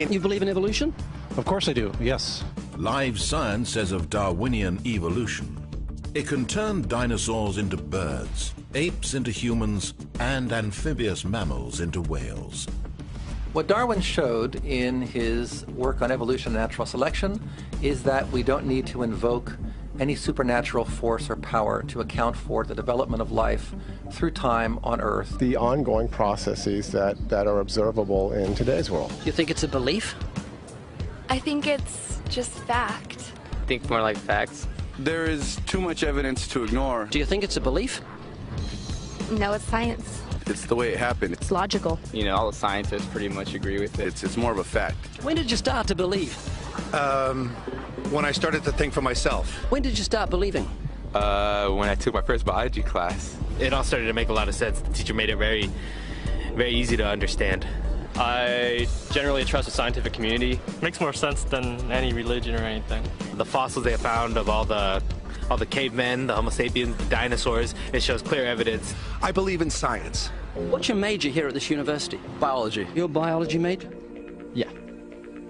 You believe in evolution? Of course I do, yes. Live science says of Darwinian evolution, it can turn dinosaurs into birds, apes into humans, and amphibious mammals into whales. What Darwin showed in his work on evolution and natural selection is that we don't need to invoke any supernatural force or power to account for the development of life through time on Earth. The ongoing processes that are observable in today's world. Do you think it's a belief? I think it's just fact. I think more like facts. There is too much evidence to ignore. Do you think it's a belief? No, it's science. It's the way it happened. It's logical. You know, all the scientists pretty much agree with it. It's more of a fact. When did you start to believe? When I started to think for myself. When did you start believing? When I took my first biology class. It all started to make a lot of sense. The teacher made it very, very easy to understand. I generally trust the scientific community. Makes more sense than any religion or anything. The fossils they found of all the cavemen, the Homo sapiens, the dinosaurs, it shows clear evidence. I believe in science. What's your major here at this university? Biology. Your biology major? Yeah.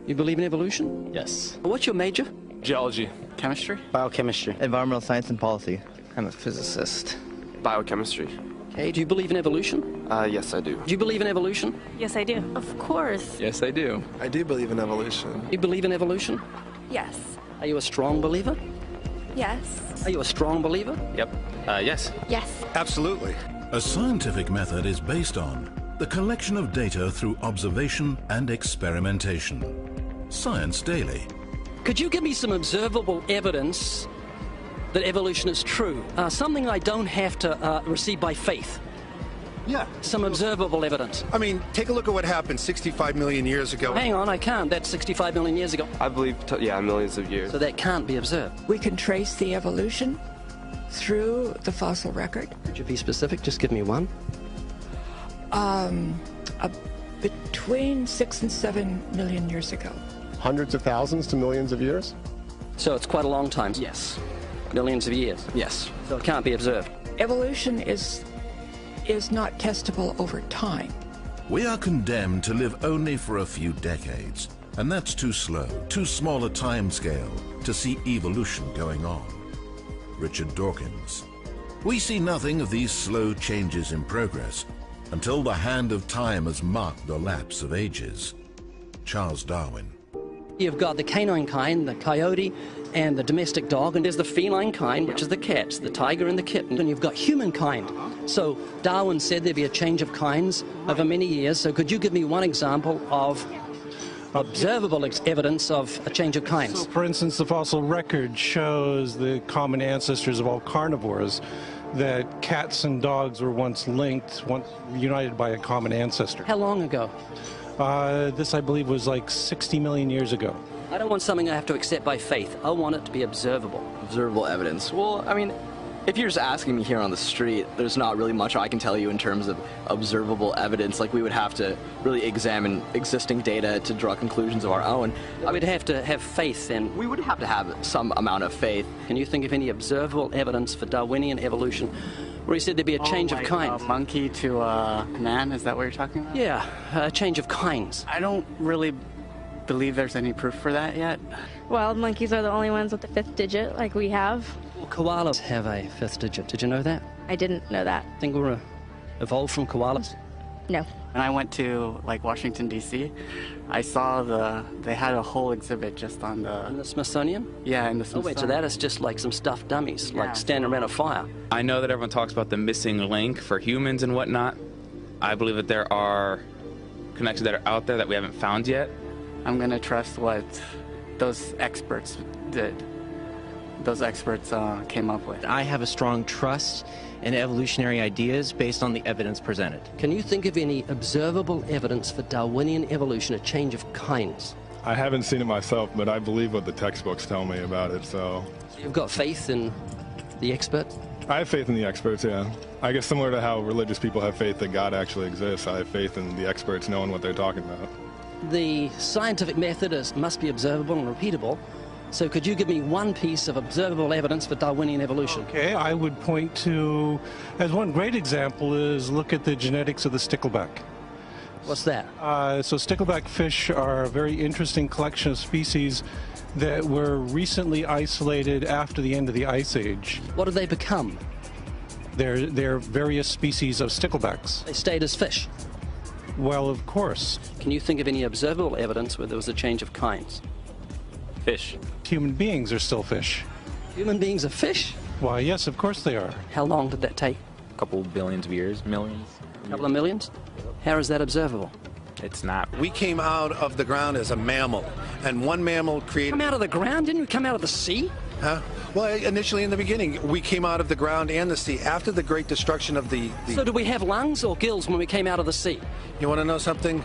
You believe in evolution? Yes. What's your major? Geology. Chemistry? Biochemistry. Environmental science and policy. I'm a physicist. Biochemistry. Okay, do you believe in evolution? Yes, I do. Do you believe in evolution? Yes, I do. Of course. Yes, I do. I do believe in evolution. You believe in evolution? Yes. Are you a strong believer? Yes. Are you a strong believer? Yep. Yes. Yes. Absolutely. A scientific method is based on the collection of data through observation and experimentation. Science Daily. Could you give me some observable evidence that evolution is true? Something I don't have to receive by faith. Yeah. Some observable evidence. I mean, take a look at what happened 65 million years ago. Hang on, I can't. That's 65 million years ago. I believe, millions of years. So that can't be observed. We can trace the evolution through the fossil record. Could you be specific? Just give me one. Between 6 and 7 million years ago. Hundreds of thousands to millions of years? So it's quite a long time? Yes. Millions of years? Yes. So it can't be observed? Evolution is not testable over time. We are condemned to live only for a few decades, and that's too slow, too small a time scale to see evolution going on. Richard Dawkins. We see nothing of these slow changes in progress until the hand of time has marked the lapse of ages. Charles Darwin. You've got the canine kind, the coyote, and the domestic dog, and there's the feline kind, which is the cats, the tiger and the kitten, and you've got humankind. So Darwin said there'd be a change of kinds over many years, so could you give me one example of observable evidence of a change of kinds? So, for instance, the fossil record shows the common ancestors of all carnivores, that cats and dogs were once linked, once united by a common ancestor. How long ago? This, I believe, was like 60 million years ago. I don't want something I have to accept by faith. I want it to be observable. Observable evidence. Well, I mean, if you're just asking me here on the street, there's not really much I can tell you in terms of observable evidence. Like, we would have to really examine existing data to draw conclusions of our own. I would have to have faith, and we would have to have some amount of faith. Can you think of any observable evidence for Darwinian evolution where he said there'd be a change of kinds? Monkey to man, is that what you're talking about? Yeah, a change of kinds. I don't really believe there's any proof for that yet. Well, monkeys are the only ones with the 5th digit, like we have. Well, koalas have a 5th digit. Did you know that? I didn't know that. Think we're evolved from koalas? No. When I went to, like, Washington, D.C., I saw they had a whole exhibit just on In the Smithsonian? Yeah, in the Oh, Smithsonian. wait, so that is just like some stuffed dummies, like standing around a fire. I know that everyone talks about the missing link for humans and whatnot. I believe that there are connections that are out there that we haven't found yet. I'm going to trust what those experts did. Those experts came up with. I have a strong trust in evolutionary ideas based on the evidence presented. Can you think of any observable evidence for Darwinian evolution, a change of kinds? I haven't seen it myself, but I believe what the textbooks tell me about it, So you've got faith in the experts? I have faith in the experts, yeah. I guess similar to how religious people have faith that God actually exists, I have faith in the experts knowing what they're talking about. The scientific method must be observable and repeatable. So could you give me one piece of observable evidence for Darwinian evolution? Okay, I would point to, as one great example is look at the genetics of the stickleback. What's that? So stickleback fish are a very interesting collection of species that were recently isolated after the end of the Ice Age. What did they become? They're various species of sticklebacks. They stayed as fish. Well, of course. Can you think of any observable evidence where there was a change of kinds? Fish. Human beings are still fish. Human beings are fish? Why, yes, of course they are. How long did that take? A couple billions of years, millions. A couple of millions? How is that observable? It's not. We came out of the ground as a mammal, and one mammal created... Come out of the ground? Didn't we come out of the sea? Huh? Well, initially in the beginning, we came out of the ground and the sea. After the great destruction of the... So did we have lungs or gills when we came out of the sea? You want to know something?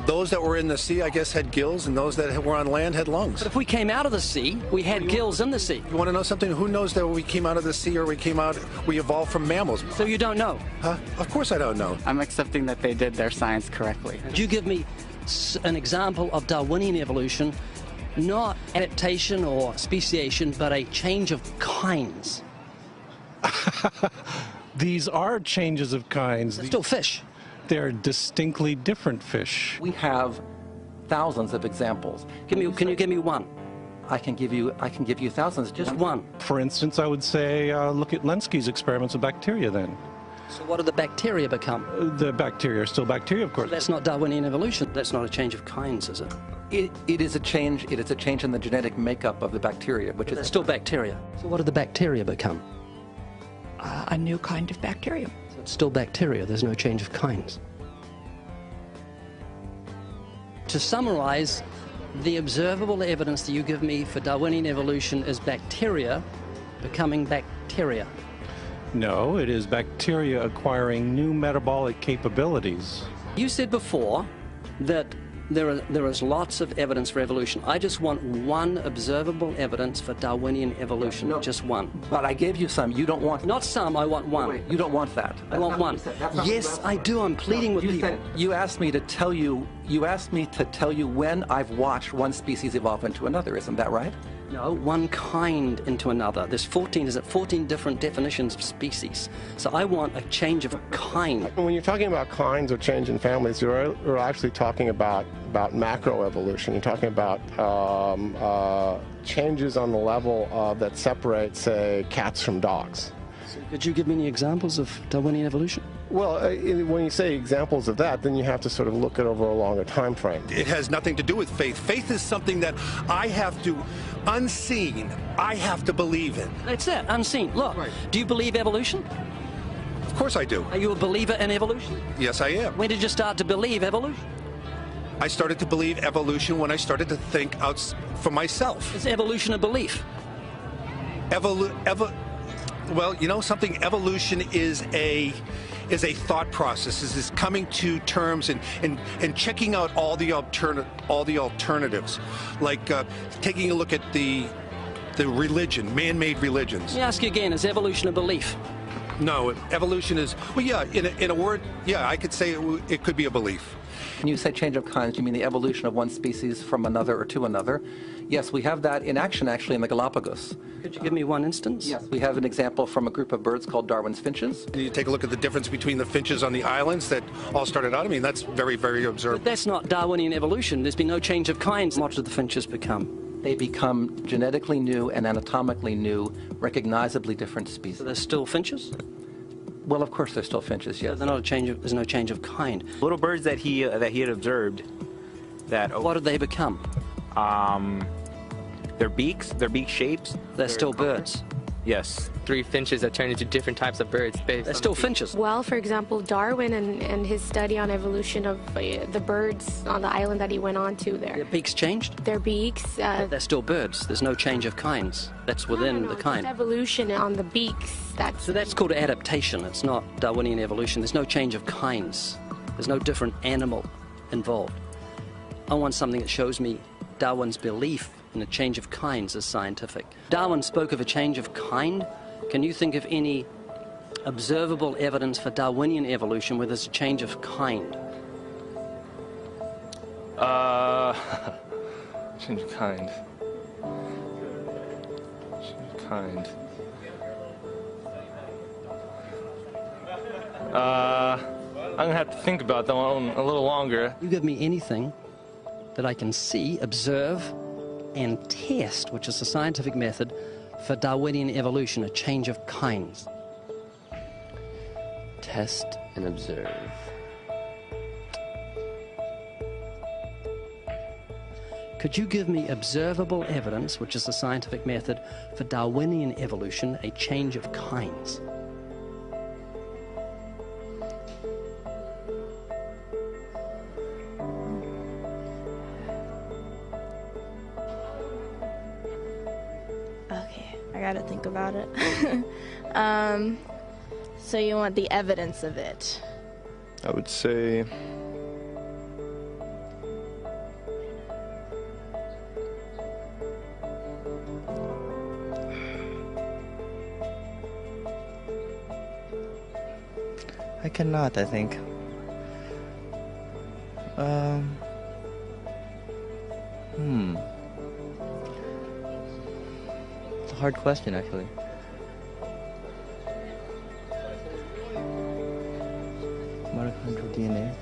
Those that were in the sea, I guess, had gills, and those that were on land had lungs. But if we came out of the sea, we had gills in the sea. You want to know something? Who knows that we came out of the sea or we evolved from mammals? So you don't know? Huh? Of course I don't know. I'm accepting that they did their science correctly. Could you give me an example of Darwinian evolution, not adaptation or speciation, but a change of kinds? These are changes of kinds. They're still fish. They're distinctly different fish. We have thousands of examples. Can you give me one? I can give you thousands. Just one. For instance, I would say look at Lenski's experiments with bacteria then. So what do the bacteria become? The bacteria are still bacteria, of course. So that's not Darwinian evolution. That's not a change of kinds, is it? It is a change. It is a change in the genetic makeup of the bacteria, which is still bacteria. So what do the bacteria become? A new kind of bacterium. So it's still bacteria. There's no change of kinds. To summarize, the observable evidence that you give me for Darwinian evolution is bacteria becoming bacteria. No, it is bacteria acquiring new metabolic capabilities. You said before that there is lots of evidence for evolution. I just want one observable evidence for Darwinian evolution, just one. But I gave you some. You don't want... Not some, I want one. Wait, you don't want that. I want one. Yes, I do. I'm pleading with people. You asked me to tell you when I've watched one species evolve into another. Isn't that right? No, one kind into another. There's 14 different definitions of species. So I want a change of kind. When you're talking about kinds or change in families, you're actually talking about macroevolution. You're talking about changes on the level that separate, say, cats from dogs. So could you give me any examples of Darwinian evolution? Well, when you say examples of that, then you have to sort of look at over a longer time frame. It has nothing to do with faith. Faith is something that I have to, unseen, I have to believe in. That's it, unseen. Look, do you believe evolution? Of course I do. Are you a believer in evolution? Yes, I am. When did you start to believe evolution? I started to believe evolution when I started to think out for myself. Is evolution a belief? Well, you know something? Evolution is a thought process. Is coming to terms and checking out all the alternatives, like taking a look at the religion, man-made religions. Let me ask you again: is evolution a belief? No, evolution is, well, yeah. In a word, yeah, I could say it could be a belief. When you say change of kinds, you mean the evolution of one species from another or to another? Yes, we have that in action, actually, in the Galapagos. Could you give me one instance? Yes, we have an example from a group of birds called Darwin's finches. You take a look at the difference between the finches on the islands that all started out. I mean, that's very, very observable. But that's not Darwinian evolution. There's been no change of kinds. What did the finches become? They become genetically new and anatomically new, recognizably different species. So they're still finches? Well, of course, they're still finches, yes. So there's no change of kind. Little birds that he had observed. What did they become? Their beak shapes. They're still birds. Yes. 3 finches that turn into different types of birds. They're still finches. Well, for example, Darwin and his study on evolution of the birds on the island that he went on to there. Their beaks changed? Their beaks. They're still birds. There's no change of kinds. That's within the kind. It's evolution on the beaks. So that's called adaptation. It's not Darwinian evolution. There's no change of kinds. There's no different animal involved. I want something that shows me Darwin's belief in a change of kinds is scientific. Darwin spoke of a change of kind. Can you think of any observable evidence for Darwinian evolution where there's a change of kind? Change of kind. Change of kind. I'm gonna have to think about that one a little longer. You give me anything that I can see, observe, and test, which is the scientific method for Darwinian evolution, a change of kinds. Test and observe. Could you give me observable evidence, which is the scientific method for Darwinian evolution, a change of kinds? Okay, I gotta think about it. So you want the evidence of it? I would say I cannot, I think. It's a hard question, actually. Mitochondrial DNA.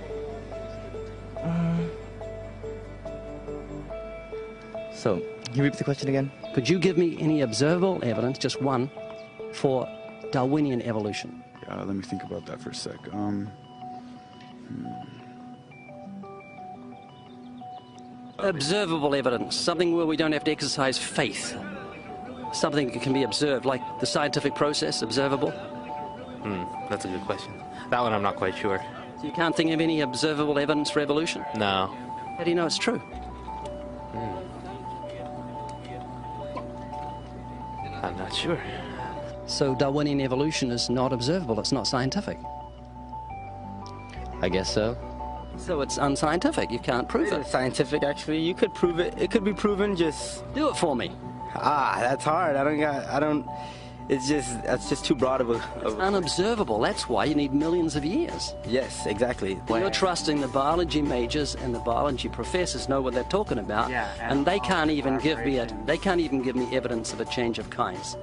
So, can you repeat the question again? Could you give me any observable evidence, just one, for Darwinian evolution? Let me think about that for a sec. Observable evidence, something where we don't have to exercise faith. Something that can be observed, like the scientific process, observable. That's a good question. That one I'm not quite sure. So you can't think of any observable evidence for evolution? No. How do you know it's true? I'm not sure. So Darwinian evolution is not observable, it's not scientific. I guess so. So it's unscientific, you can't prove it. It's scientific, actually. You could prove it. It could be proven, just... Do it for me. That's hard. That's just too broad of a... It's unobservable, that's why you need millions of years. Yes, exactly. You're trusting the biology majors and the biology professors know what they're talking about, and they can't even give me evidence of a change of kinds.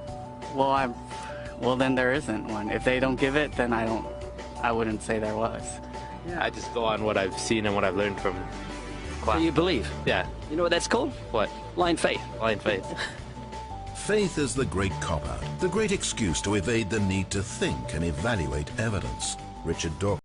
Well, then there isn't one. If they don't give it, then I wouldn't say there was. Yeah. I just go on what I've seen and what I've learned from class. So you believe? Yeah. You know what that's called? What? Blind faith. Blind faith. Faith is the great cop-out, the great excuse to evade the need to think and evaluate evidence. Richard Dawkins.